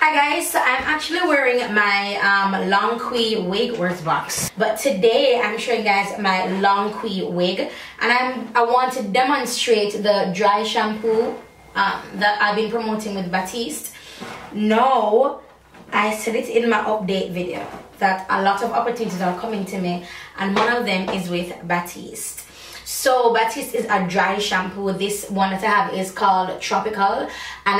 Hi guys, so I'm actually wearing my Longqi wig. Where's box? But today I'm showing you guys my Longqi wig, and I want to demonstrate the dry shampoo that I've been promoting with Batiste. No, I said it in my update video that a lot of opportunities are coming to me, and one of them is with Batiste. So Batiste is a dry shampoo. This one that I have is called Tropical, and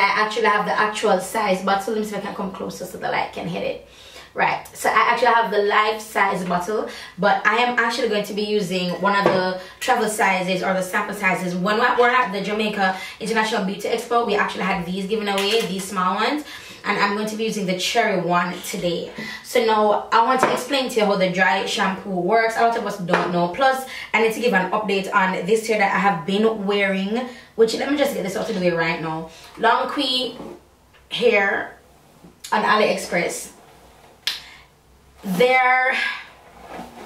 I actually have the actual size bottle. Let me see if I can come closer so the light can hit it. Right, so I actually have the life size bottle, but I am actually going to be using one of the travel sizes or the sample sizes. When we're at the Jamaica International Beauty Expo, we actually had these given away, these small ones, and I'm going to be using the cherry one today. So now I want to explain to you how the dry shampoo works. A lot of us don't know. Plus, I need to give an update on this hair that I have been wearing, which, let me just get this out of the way right now. Longqi Hair on AliExpress. They're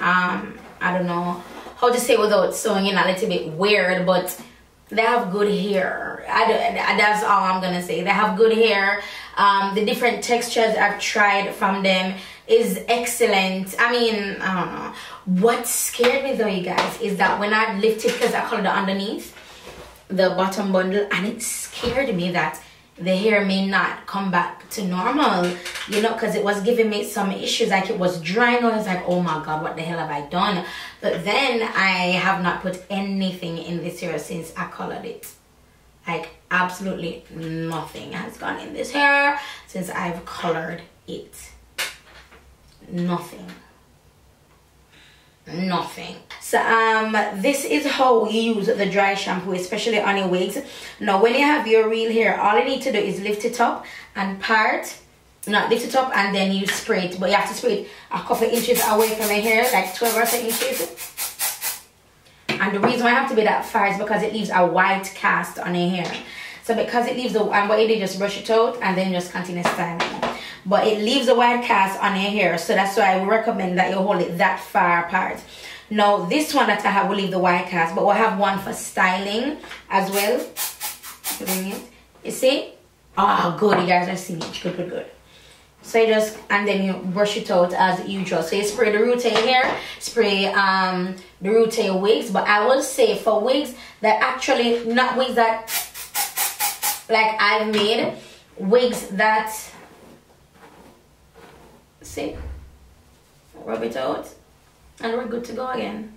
I don't know how to say without sounding a little bit weird, but they have good hair. That's all I'm gonna say. They have good hair. The different textures I've tried from them is excellent. I mean, I don't know. What scared me though, you guys, is that when I lifted, because I colored it underneath the bottom bundle, and it scared me that the hair may not come back to normal, you know, because it was giving me some issues, like it was drying. I was like, oh my god, what the hell have I done? But then I have not put anything in this hair since I colored it. Like absolutely nothing has gone in this hair since I've colored it. Nothing. So this is how you use the dry shampoo, especially on your wigs. Now when you have your real hair, all you need to do is lift it up and part. Not lift it up and then you spray it, but you have to spray it a couple inches away from your hair, like 12 or so inches. And the reason why I have to be that far is because it leaves a white cast on your hair. So because it leaves the, and what you do, just brush it out and then just continue styling. But it leaves a white cast on your hair, so that's why I would recommend that you hold it that far apart. Now this one that I have will leave the white cast, but we'll have one for styling as well. Bring it. You see? Oh good, you guys are seeing it. Good. So you just, and then you brush it out as usual. So you spray the root of your hair, spray the root of your wigs. But I will say for wigs that actually, not wigs that like I've made, wigs that, see, rub it out and we're good to go again.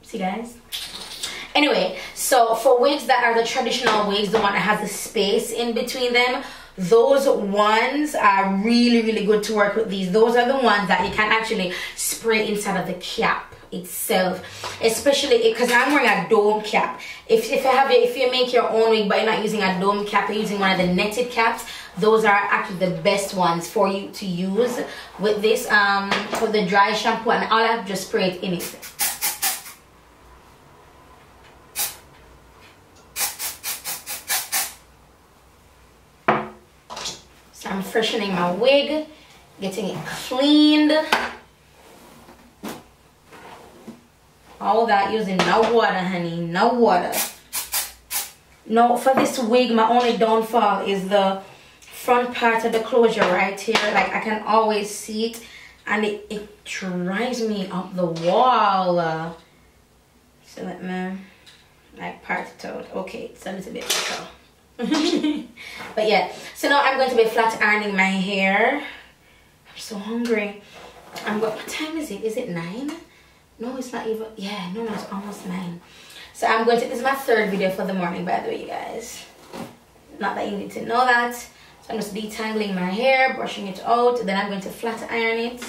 See guys? Anyway, so for wigs that are the traditional wigs, the one that has the space in between them, those ones are really good to work with. These, those are the ones that you can actually spray inside of the cap itself, especially because I'm wearing a dome cap. If you make your own wig but you're not using a dome cap, you're using one of the netted caps, those are actually the best ones for you to use with this for the dry shampoo, and all I have to just spray it in it. So I'm freshening my wig, getting it cleaned. All that using no water, honey, no water. No, for this wig, my only downfall is the front part of the closure right here. Like I can always see it, and it drives me up the wall. So let me like part it out. Okay, it's a little bit better. But yeah, so now I'm going to be flat ironing my hair. I'm so hungry. What time is it? Is it 9? No, it's not even. Yeah, no, it's almost 9. So I'm going to, this is my third video for the morning, by the way, you guys. Not that you need to know that. So I'm just detangling my hair, brushing it out. Then I'm going to flat iron it.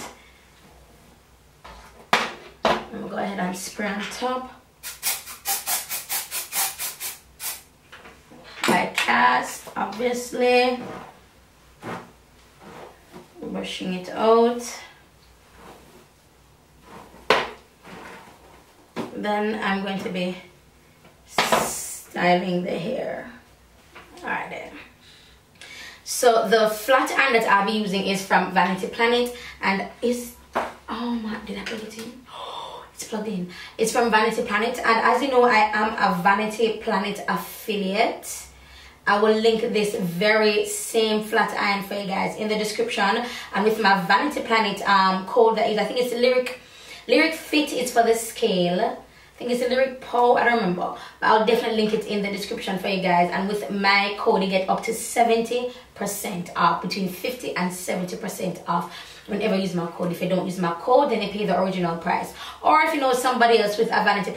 I'm going to go ahead and spray on top. Like cast, obviously. Brushing it out. Then I'm going to be styling the hair. Alright then. So the flat iron that I'll be using is from Vanity Planet, and is, oh my, did I plug it in? Oh, it's plugged in. It's from Vanity Planet, and as you know, I am a Vanity Planet affiliate. I will link this very same flat iron for you guys in the description, and with my Vanity Planet code that is, I think it's Lyric Fit is for the scale. I think it's a Lyric Pro, I don't remember, but I'll definitely link it in the description for you guys. And with my code you get up to 70% off, between 50 and 70% off whenever you use my code. If you don't use my code, then you pay the original price. Or if you know somebody else with a Vanity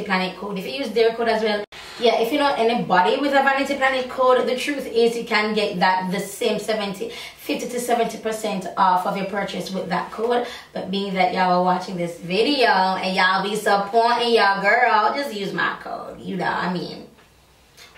Planet code, if you use their code as well. Yeah, if you know anybody with a Vanity Planet code, the truth is you can get that the same 50 to 70% off of your purchase with that code. But being that y'all are watching this video and y'all be supporting your girl, just use my code. You know, I mean,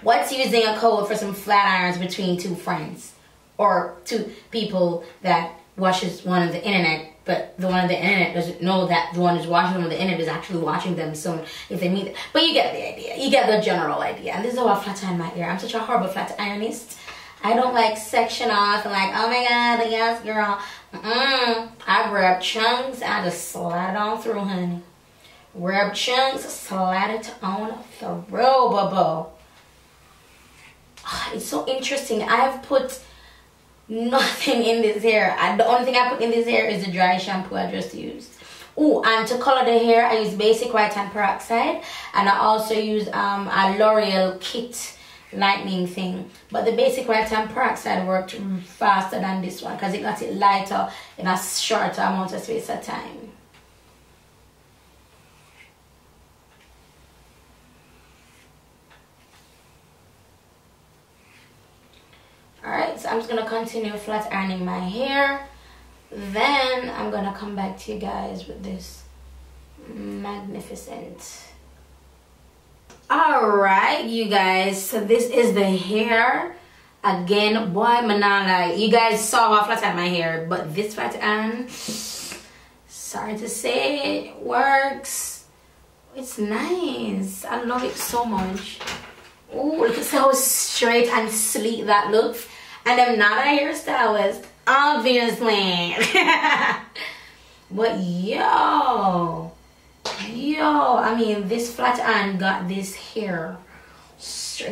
what's using a code for some flat irons between two friends or two people that watches one on the internet, but the one on the internet doesn't know that the one who's watching them on the internet is actually watching them soon if they meet. But you get the idea. You get the general idea. And this is how I flat iron my hair. I'm such a horrible flat ironist. I don't like section off and like, oh my god, yes girl. I grab chunks, I just slide it on through, honey. Grab chunks, slide it on through, bubble. It's so interesting. I have put nothing in this hair. The only thing I put in this hair is the dry shampoo I just used. Oh, and to color the hair, I use basic white and peroxide, and I also use a L'Oreal Kit lightning thing. But the basic white and peroxide worked faster than this one because it got it lighter in a shorter amount of space of time. Alright, so I'm just going to continue flat ironing my hair. Then I'm going to come back to you guys with this magnificent. Alright, you guys, so this is the hair. Again, boy, manana. You guys saw how flat iron my hair, but this flat iron, sorry to say, it works. It's nice. I love it so much. Oh, look at how straight and sleek that looks. And I'm not a hairstylist, obviously. But yo, I mean, this flat iron got this hair,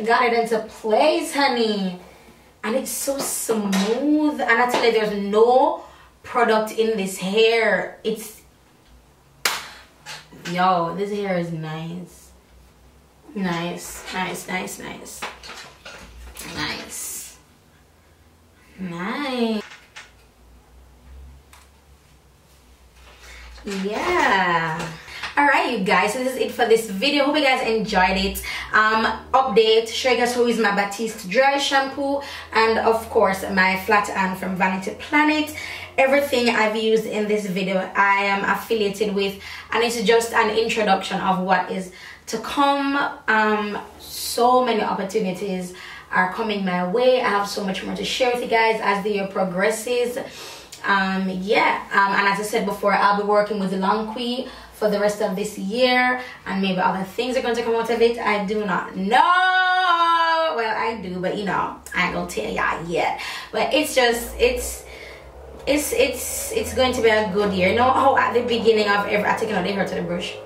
got it into place, honey. And it's so smooth. And I tell you, there's no product in this hair. It's, yo, this hair is nice. Nice. Yeah. Alright, you guys, so this is it for this video. Hope you guys enjoyed it. Update, show you guys how is my Batiste dry shampoo, and of course my flat iron from Vanity Planet. Everything I've used in this video I am affiliated with, and it's just an introduction of what is to come. So many opportunities are coming my way. I have so much more to share with you guys as the year progresses. And as I said before, I'll be working with Longqi for the rest of this year, and maybe other things are going to come out of it. I do not know. Well, I do, but you know, I ain't gonna tell y'all yet. But it's just, it's going to be a good year. You know how at the beginning of every, I take another hair to the brush.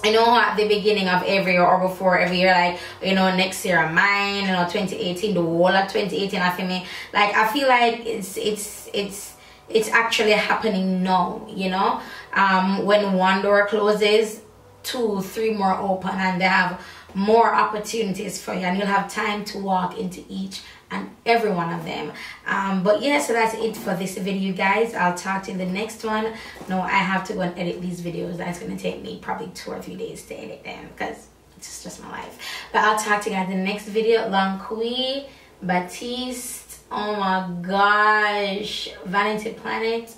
I know at the beginning of every year or before every year, like, you know, next year of mine, you know, 2018, the whole of 2018, I feel me, like, I feel like it's actually happening now, you know. When one door closes, 2, 3 more open, and they have more opportunities for you, and you'll have time to walk into each and every one of them. But yeah, so that's it for this video, guys. I'll talk to you in the next one. No, I have to go and edit these videos. That's going to take me probably 2 or 3 days to edit them because it's just my life. But I'll talk to you guys in the next video. Longqi Batiste, oh my gosh, Vanity Planet,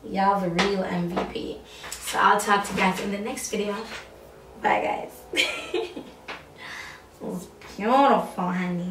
y'all the real MVP. So I'll talk to you guys in the next video. Bye, guys. It was beautiful, honey.